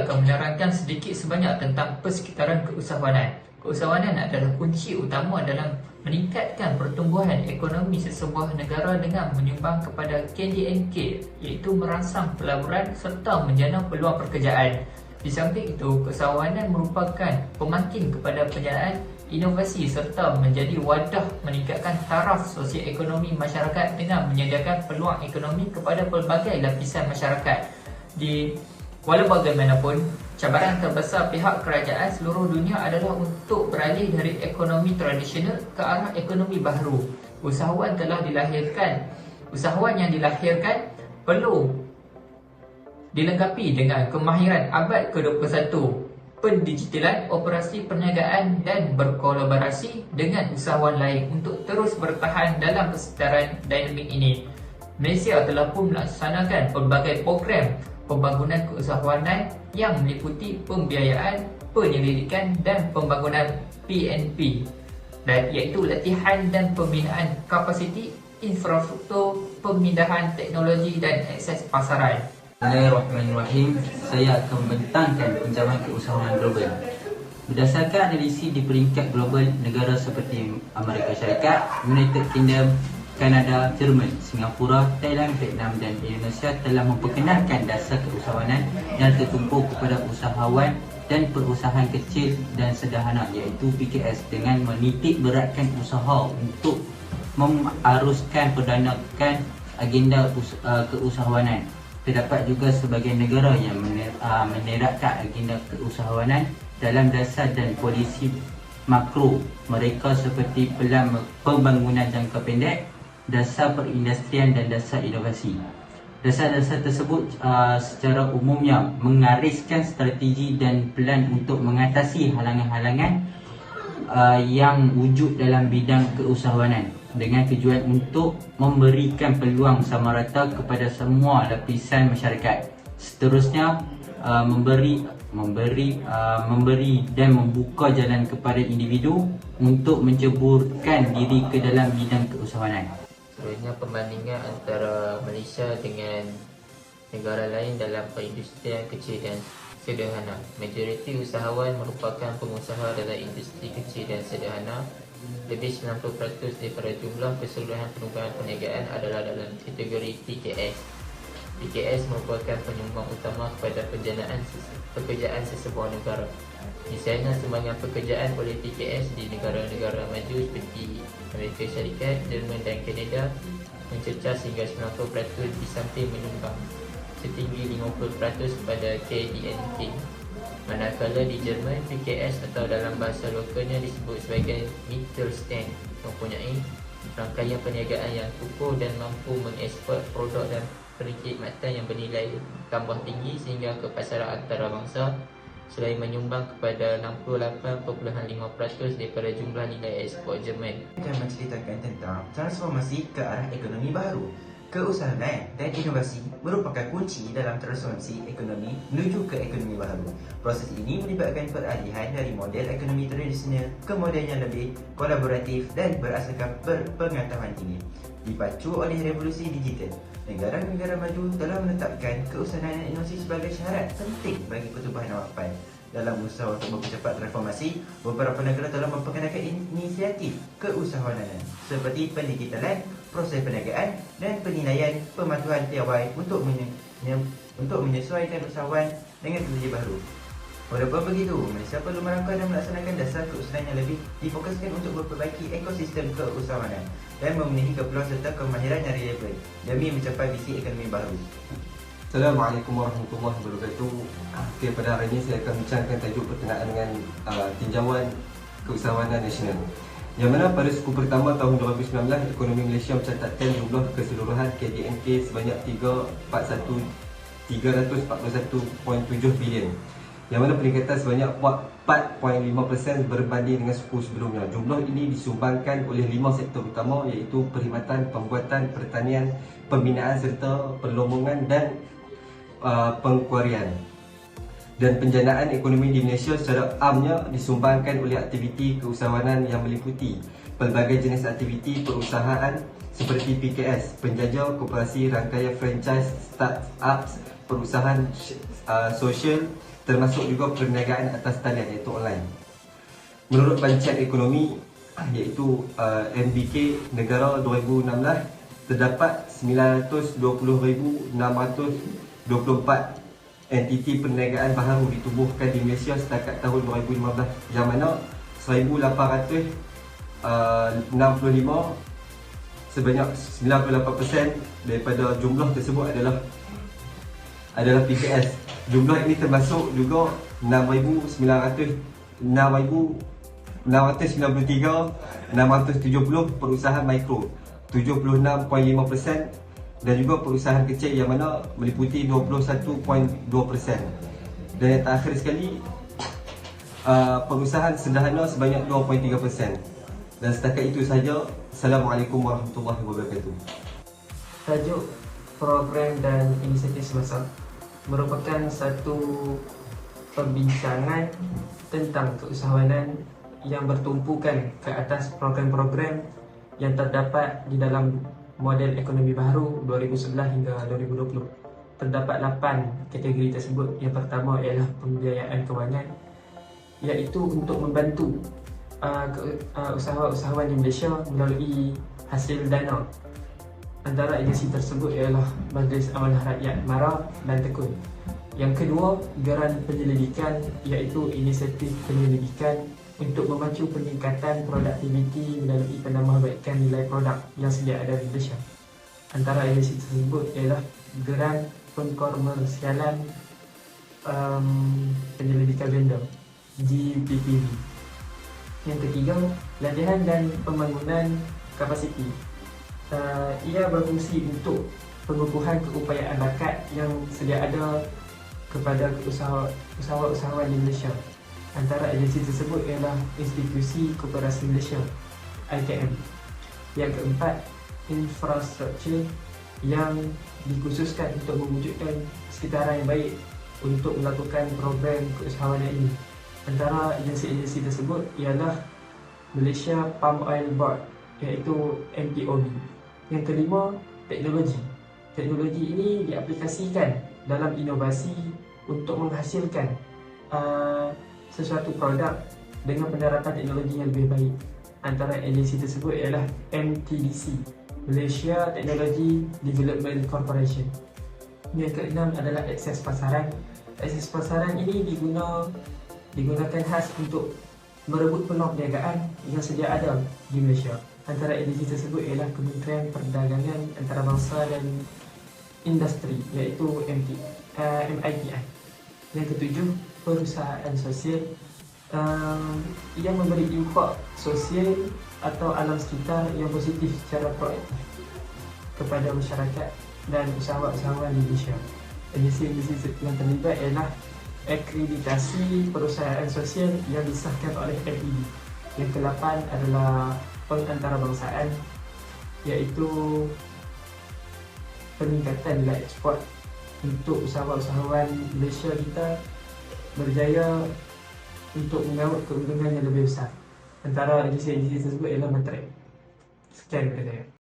akan menerangkan sedikit sebanyak tentang persekitaran keusahawanan. Keusahawanan adalah kunci utama dalam meningkatkan pertumbuhan ekonomi sesebuah negara dengan menyumbang kepada KDNK, iaitu merangsang pelaburan serta menjana peluang pekerjaan. Di samping itu, keusahawanan merupakan pemakin kepada penjanaan inovasi serta menjadi wadah meningkatkan taraf sosioekonomi masyarakat dengan menyediakan peluang ekonomi kepada pelbagai lapisan masyarakat. Walau bagaimanapun, cabaran terbesar pihak kerajaan seluruh dunia adalah untuk beralih dari ekonomi tradisional ke arah ekonomi baharu. Usahawan yang dilahirkan perlu dilengkapi dengan kemahiran abad ke-21, pendigitalan, operasi perniagaan dan berkolaborasi dengan usahawan lain untuk terus bertahan dalam persekitaran dinamik ini. Malaysia telah pun melaksanakan pelbagai program pembangunan keusahawanan yang meliputi pembiayaan, penyelidikan dan pembangunan PNP, iaitu latihan dan pembinaan kapasiti, infrastruktur, pemindahan teknologi dan akses pasaran. Bismillahirrahmanirrahim. Saya akan membentangkan pinjaman keusahawanan global. Berdasarkan analisis di peringkat global, negara seperti Amerika Syarikat, United Kingdom, Kanada, Jerman, Singapura, Thailand, Vietnam dan Indonesia telah memperkenalkan dasar keusahawanan yang tertumpu kepada usahawan dan perusahaan kecil dan sederhana, iaitu PKS, dengan menitik beratkan usaha untuk mengaruskan perdanakan agenda keusahawanan. Terdapat juga sebagian negara yang menerapkan agenda keusahawanan dalam dasar dan polisi makro mereka seperti Pelan Pembangunan Jangka Pendek, Dasar Perindustrian dan Dasar Inovasi. Dasar-dasar tersebut secara umumnya mengariskan strategi dan pelan untuk mengatasi halangan-halangan yang wujud dalam bidang keusahawanan, dengan tujuan untuk memberikan peluang sama rata kepada semua lapisan masyarakat. Seterusnya, memberi dan membuka jalan kepada individu untuk menceburkan diri ke dalam bidang keusahawanan. Sebenarnya perbandingan antara Malaysia dengan negara lain dalam perindustrian kecil dan sederhana. Majoriti usahawan merupakan pengusaha dalam industri kecil dan sederhana. Lebih 90% daripada jumlah keseluruhan penunggangan perniagaan adalah dalam kategori PKS. PKS merupakan penyumbang utama kepada penjanaan pekerjaan sesebuah negara. Misalnya, sumbangan pekerjaan oleh PKS di negara-negara maju seperti Amerika Syarikat, Jerman dan Kanada mencecah sehingga 90% di samping menyumbang setinggi 50% kepada KDNK. Manakala di Jerman, PKS atau dalam bahasa lokalnya disebut sebagai Mittelstand, mempunyai rangkaian perniagaan yang kukuh dan mampu mengeksport produk dan perkhidmatan yang bernilai tambah tinggi sehingga ke pasaran antarabangsa, selain menyumbang kepada 68.5% daripada jumlah nilai ekspor Jerman. Akan menceritakan tentang transformasi ke arah ekonomi baru. Keusahawanan dan inovasi merupakan kunci dalam transformasi ekonomi menuju ke ekonomi baru. Proses ini melibatkan peralihan dari model ekonomi tradisional ke model yang lebih kolaboratif dan berasaskan berpengetahuan tinggi. Dipacu oleh revolusi digital, negara-negara maju telah menetapkan keusahawanan dan inovasi sebagai syarat penting bagi pertumbuhan awapan. Dalam usaha untuk mempercepat reformasi, beberapa negara telah memperkenalkan inisiatif keusahawanan seperti pendigitalan, proses perniagaan dan penilaian pematuhan piawai untuk menyesuaikan usahawan dengan teknologi baru. Walaupun begitu, Malaysia perlu merangkak dan melaksanakan dasar keusahawanan yang lebih difokuskan untuk memperbaiki ekosistem keusahawanan dan memenuhi keperluan serta kemahiran yang relevan demi mencapai visi ekonomi baru. Assalamualaikum warahmatullahi wabarakatuh. Okay, pada hari ini saya akan bincangkan tajuk berkenaan dengan tinjauan keusahawanan nasional, yang mana pada suku pertama tahun 2019, ekonomi Malaysia mencatatkan jumlah keseluruhan KDNK sebanyak 341.7 bilion, yang mana peningkatan sebanyak 4.5% berbanding dengan suku sebelumnya. Jumlah ini disumbangkan oleh 5 sektor utama, iaitu perkhidmatan, pembuatan, pertanian, pembinaan serta perlombongan dan pengkuarian. Dan penjanaan ekonomi di Malaysia secara amnya disumbangkan oleh aktiviti keusahawanan yang meliputi pelbagai jenis aktiviti perusahaan seperti PKS, penjajah, koperasi, rangkaian franchise, start-ups, perusahaan sosial, termasuk juga perniagaan atas talian iaitu online. Menurut Bancaan Ekonomi iaitu MBK Negara 2016, terdapat 920,624 entiti perniagaan baharu ditubuhkan di Malaysia setakat tahun 2015, yang mana 1,865 sebanyak 98% daripada jumlah tersebut adalah PKS. Jumlah ini termasuk juga 693,670 perusahaan mikro, 76.5%, dan juga perusahaan kecil yang mana meliputi 21.2%. Dan yang terakhir sekali, perusahaan sederhana sebanyak 2.3%. Dan setakat itu sahaja. Assalamualaikum warahmatullahi wabarakatuh. Tajuk program dan inisiatif semasa merupakan satu perbincangan tentang keusahawanan yang bertumpukan ke atas program-program yang terdapat di dalam model ekonomi baharu 2011 hingga 2020. Terdapat 8 kategori tersebut. Yang pertama ialah pembiayaan kewangan, iaitu untuk membantu usahawan di Malaysia melalui hasil dana. Antara agensi tersebut ialah Majlis Amanah Rakyat MARA dan Tekun. Yang kedua, geran penyelidikan, iaitu inisiatif penyelidikan untuk memacu peningkatan produktiviti melalui penambahbaikan nilai produk yang sedia ada di Malaysia. Antara agensi tersebut ialah Geran Pengkomersialan Penyelidikan Vendor GPPV. Yang ketiga, latihan dan pembangunan kapasiti. Ia berfungsi untuk pengukuhan keupayaan bakat yang sedia ada kepada usahawan di Malaysia. Antara agensi tersebut ialah Institusi Koperasi Malaysia IKM. Yang keempat, infrastruktur yang dikhususkan untuk mewujudkan sekitaran yang baik untuk melakukan program keusahawanan ini. Antara agensi-agensi tersebut ialah Malaysia Palm Oil Board, iaitu MPOB. Yang kelima, teknologi. Teknologi ini diaplikasikan dalam inovasi untuk menghasilkan sesuatu produk dengan penerapan teknologi yang lebih baik. Antara agensi tersebut ialah MTDC, Malaysia Technology Development Corporation. Yang keenam adalah akses pasaran. Akses pasaran ini digunakan khas untuk merebut peluang perniagaan yang sedia ada di Malaysia. Antara agensi tersebut ialah Kementerian Perdagangan Antarabangsa dan Industri, iaitu MITI. Yang ketujuh, perusahaan sosial. Ia memberi impak sosial atau alam sekitar yang positif secara proaktif kepada masyarakat dan usahawan-usahawan di Malaysia. Agensi-agensi yang terlibat ialah akreditasi perusahaan sosial yang disahkan oleh MPD. Yang ke-8 adalah pengantarbangsaan, iaitu peningkatan nilai ekspor untuk usahawan-usahawan Malaysia kita berjaya untuk mengawal keuntungan yang lebih besar. Antara agensi-agensi tersebut ialah Matrix. Sekian daripada saya.